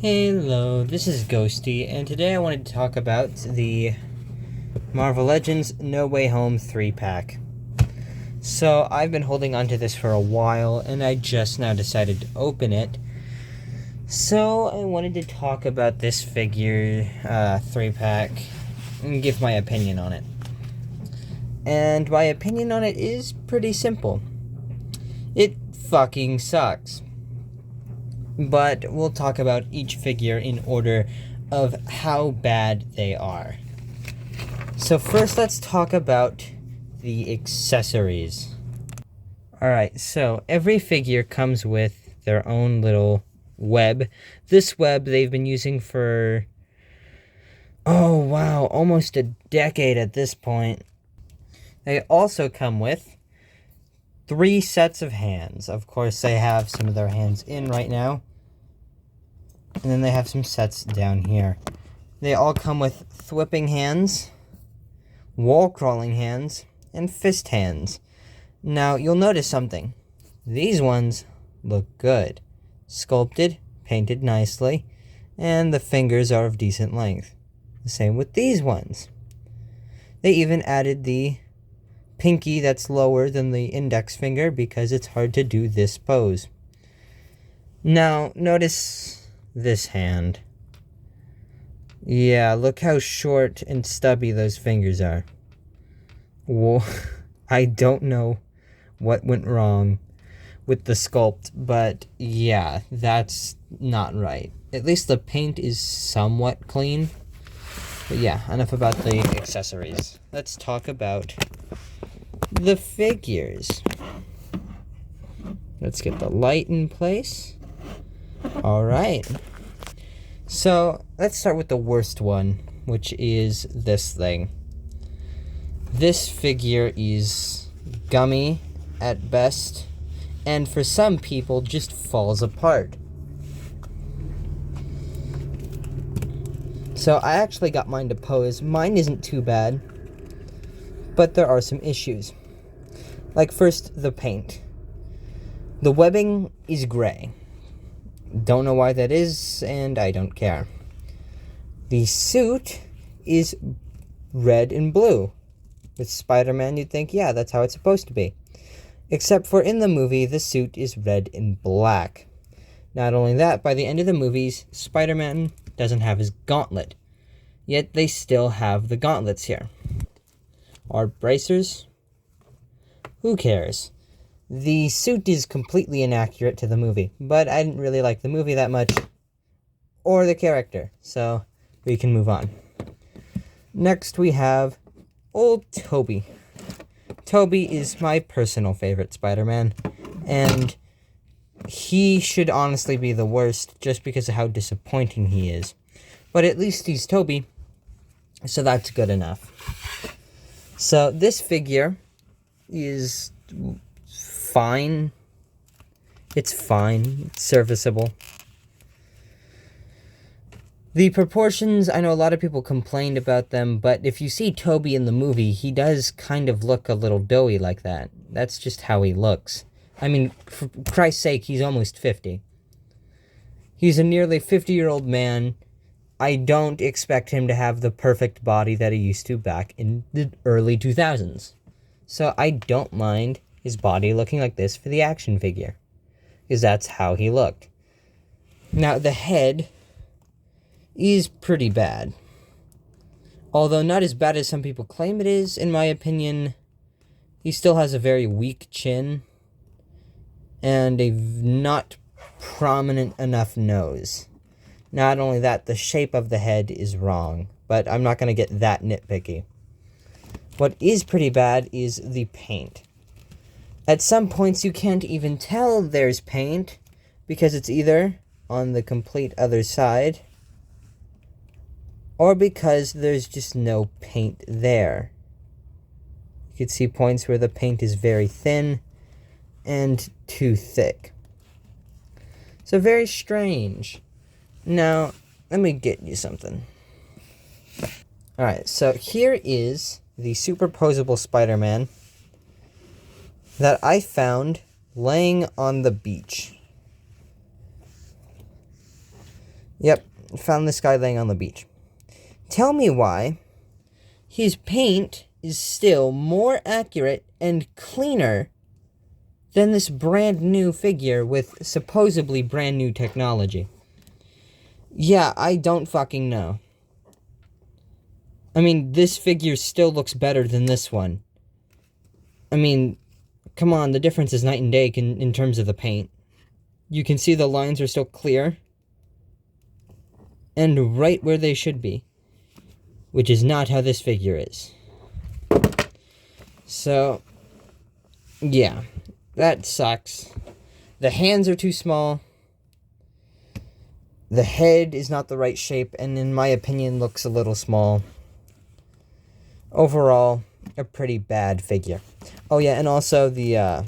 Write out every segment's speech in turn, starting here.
Hello, this is Ghosty, and today I wanted to talk about the Marvel Legends No Way Home 3-pack. So, I've been holding onto this for a while, and I just now decided to open it. So, I wanted to talk about this figure 3-pack and give my opinion on it. And my opinion on it is pretty simple. It fucking sucks. But we'll talk about each figure in order of how bad they are. So first, let's talk about the accessories. Alright, so every figure comes with their own little web. This web they've been using for, oh wow, almost a decade at this point. They also come with 3 sets of hands. Of course, they have some of their hands in right now. And then they have some sets down here. They all come with thwipping hands, wall crawling hands, and fist hands. Now, you'll notice something. These ones look good. Sculpted, painted nicely, and the fingers are of decent length. The same with these ones. They even added the pinky that's lower than the index finger because it's hard to do this pose. Now, notice this hand. Yeah, look how short and stubby those fingers are. Whoa, I don't know what went wrong with the sculpt, but yeah, that's not right. At least the paint is somewhat clean. But yeah, enough about the accessories. Let's talk about the figures. Let's get the light in place. Alright. So, let's start with the worst one, which is this thing. This figure is gummy at best, and for some people just falls apart. So I actually got mine to pose. Mine isn't too bad, but there are some issues. Like first, the paint. The webbing is gray. Don't know why that is, and I don't care. The suit is red and blue. With Spider-Man, you'd think, yeah, that's how it's supposed to be. Except for in the movie, the suit is red and black. Not only that, by the end of the movies, Spider-Man doesn't have his gauntlet. Yet they still have the gauntlets here. Are bracers? Who cares? The suit is completely inaccurate to the movie, but I didn't really like the movie that much, or the character, so we can move on. Next we have old Toby. Toby is my personal favorite Spider-Man, and he should honestly be the worst just because of how disappointing he is. But at least he's Toby, so that's good enough. So this figure is fine. It's fine. It's serviceable. The proportions, I know a lot of people complained about them, but if you see Toby in the movie, he does kind of look a little doughy like that. That's just how he looks. I mean, for Christ's sake, he's almost 50. He's a nearly 50-year-old man. I don't expect him to have the perfect body that he used to back in the early 2000s. So I don't mind his body looking like this for the action figure, because that's how he looked. Now, the head is pretty bad. Although not as bad as some people claim it is, in my opinion. He still has a very weak chin and a not prominent enough nose. Not only that, the shape of the head is wrong, but I'm not going to get that nitpicky. What is pretty bad is the paint. At some points, you can't even tell there's paint, because it's either on the complete other side, or because there's just no paint there. You can see points where the paint is very thin and too thick. So very strange. Now, let me get you something. Alright, so here is the superposable Spider-Man that I found laying on the beach. Yep, found this guy laying on the beach. Tell me why his paint is still more accurate and cleaner than this brand new figure with supposedly brand new technology. Yeah, I don't fucking know. I mean, this figure still looks better than this one. I mean, come on, the difference is night and day in terms of the paint. You can see the lines are still clear and right where they should be, which is not how this figure is. So, yeah, that sucks. The hands are too small. The head is not the right shape, and in my opinion, looks a little small. Overall, a pretty bad figure. Oh yeah, and also the,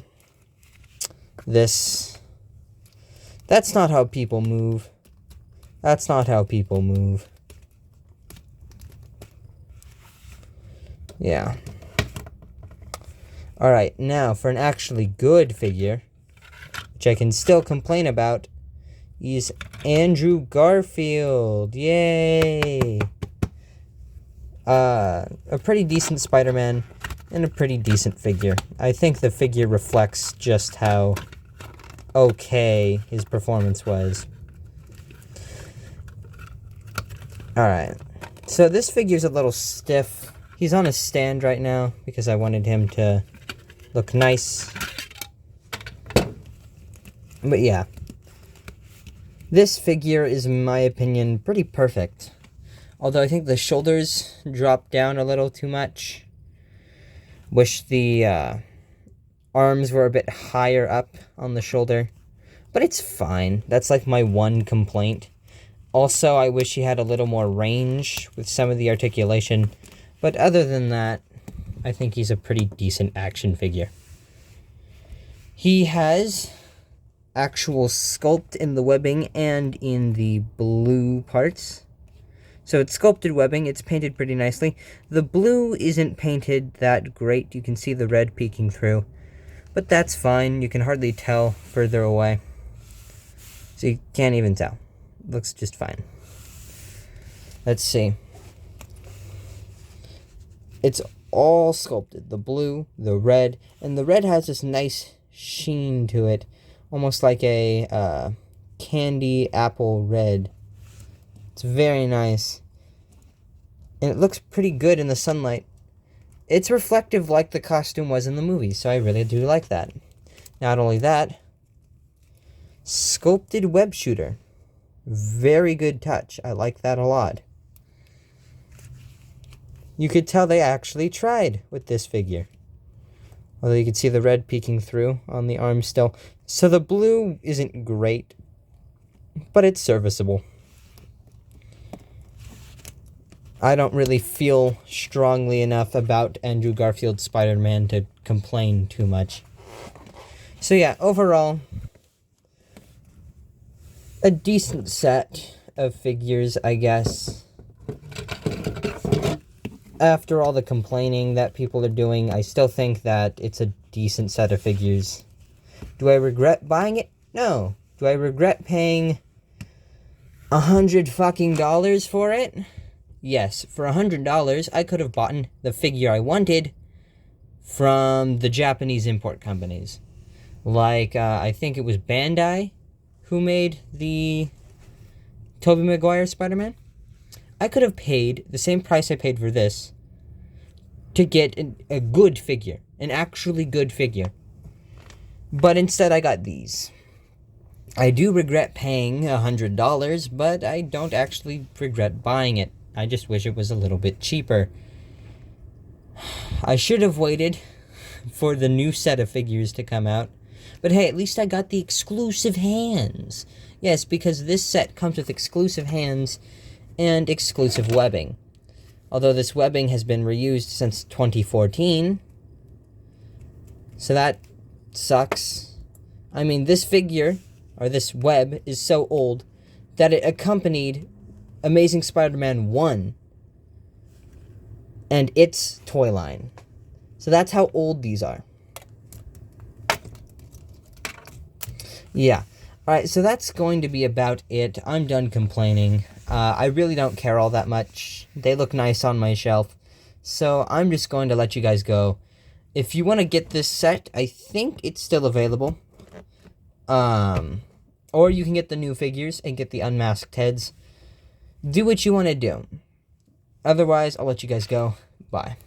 this. That's not how people move. That's not how people move. Yeah. Alright, now for an actually good figure, which I can still complain about, is Andrew Garfield. Yay! A pretty decent Spider-Man and a pretty decent figure. I think the figure reflects just how okay his performance was. Alright, so this figure's a little stiff. He's on a stand right now because I wanted him to look nice. But yeah, this figure is, in my opinion, pretty perfect. Although I think the shoulders drop down a little too much. Wish the arms were a bit higher up on the shoulder. But it's fine. That's like my one complaint. Also, I wish he had a little more range with some of the articulation. But other than that, I think he's a pretty decent action figure. He has actual sculpt in the webbing and in the blue parts. So it's sculpted webbing, it's painted pretty nicely. The blue isn't painted that great, you can see the red peeking through. But that's fine, you can hardly tell further away. So you can't even tell. Looks just fine. Let's see. It's all sculpted. The blue, the red, and the red has this nice sheen to it. Almost like a candy apple red. It's very nice. And it looks pretty good in the sunlight. It's reflective like the costume was in the movie, so I really do like that. Not only that, sculpted web shooter. Very good touch. I like that a lot. You could tell they actually tried with this figure. Although you can see the red peeking through on the arm still. So the blue isn't great, but it's serviceable. I don't really feel strongly enough about Andrew Garfield's Spider-Man to complain too much. So yeah, overall, a decent set of figures, I guess. After all the complaining that people are doing, I still think that it's a decent set of figures. Do I regret buying it? No. Do I regret paying $100 for it? Yes. For $100, I could have bought the figure I wanted from the Japanese import companies. Like, I think it was Bandai who made the Tobey Maguire Spider-Man. I could have paid the same price I paid for this to get a good figure, an actually good figure. But instead I got these. I do regret paying $100, but I don't actually regret buying it. I just wish it was a little bit cheaper. I should have waited for the new set of figures to come out. But hey, at least I got the exclusive hands. Yes, because this set comes with exclusive hands and exclusive webbing. Although this webbing has been reused since 2014. So that sucks. I mean, this figure, or this web, is so old that it accompanied Amazing Spider-Man 1 and its toy line. So that's how old these are. Yeah. Alright, so that's going to be about it. I'm done complaining. I really don't care all that much. They look nice on my shelf. So I'm just going to let you guys go. If you want to get this set, I think it's still available. Or you can get the new figures and get the unmasked heads. Do what you want to do. Otherwise, I'll let you guys go. Bye.